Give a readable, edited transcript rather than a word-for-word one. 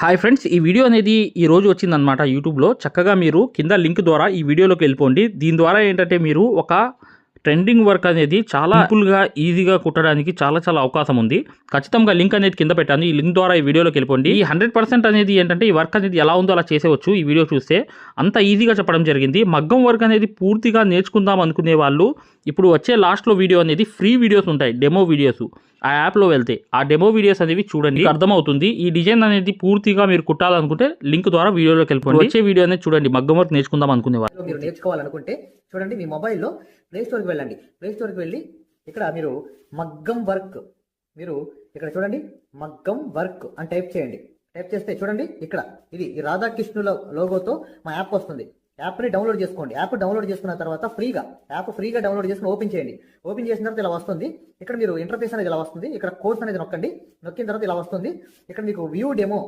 Hi friends, ఈ video అనేది ఈ రోజు వచ్చిందనమాట యూట్యూబ్లో. చక్కగా మీరు కింద లింక్ ద్వారా ఈ వీడియోలోకి వెళ్ళిపోండి. దీని ద్వారా ఏంటంటే మీరు ఒక ట్రెండింగ్ వర్క్ అనేది చాలా సింపుల్గా ఈజీగా కుట్టడానికి చాలా అవకాశం ఉంది. ఖచ్చితంగా లింక్ అనేది కింద పెట్టాను. ఈ లింక్ ద్వారా ఈ వీడియోలోకి వెళ్ళిపోండి. ఈ 100% అనేది ఏంటంటే ఈ వర్క్ అనేది ఎలా ఉందో అలా చేసేవచ్చు. ఈ వీడియో చూస్తే అంత ఈజీగా చెప్పడం జరిగింది. మగ్గం వర్క్ అనేది పూర్తిగా నేర్చుకుందాం అనుకునే వాళ్ళు ఇప్పుడు వచ్చే లాస్ట్లో వీడియో అనేది ఫ్రీ వీడియోస్ ఉంటాయి, డెమో వీడియోస్. ఆ యాప్లో వెళ్తే ఆ డెమో వీడియోస్ అనేవి చూడండి, అర్థమవుతుంది. ఈ డిజైన్ అనేది పూర్తిగా మీరు కుట్టాలనుకుంటే లింక్ ద్వారా వీడియోలోకి వెళ్ళిపోండి. వచ్చే వీడియో అనేది చూడండి. మగ్గం వర్క్ నేర్చుకుందాం అనుకునే వాళ్ళు మీరు నేర్చుకోవాలనుకుంటే చూడండి, మీ మొబైల్లో ప్లే స్టోర్కి వెళ్ళండి. ప్లే స్టోర్కి వెళ్ళి ఇక్కడ మీరు మగ్గం వర్క్, మీరు ఇక్కడ చూడండి మగ్గం వర్క్ అని టైప్ చేయండి. టైప్ చేస్తే చూడండి ఇక్కడ ఇది ఈ రాధాకృష్ణుల లోగోతో మా యాప్ వస్తుంది. యాప్ని డౌన్లోడ్ చేసుకోండి. యాప్ డౌన్లోడ్ చేసుకున్న తర్వాత యాప్ ఫ్రీగా డౌన్లోడ్ చేసుకుని ఓపెన్ చేయండి. ఓపెన్ చేసిన తర్వాత ఇలా వస్తుంది. ఇక్కడ మీరు ఇంటర్ఫేస్ అనేది ఇలా వస్తుంది. ఇక్కడ కోర్స్ అనేది నొక్కండి. నొక్కిన తర్వాత ఇలా వస్తుంది. ఇక్కడ మీకు వ్యూ డెమో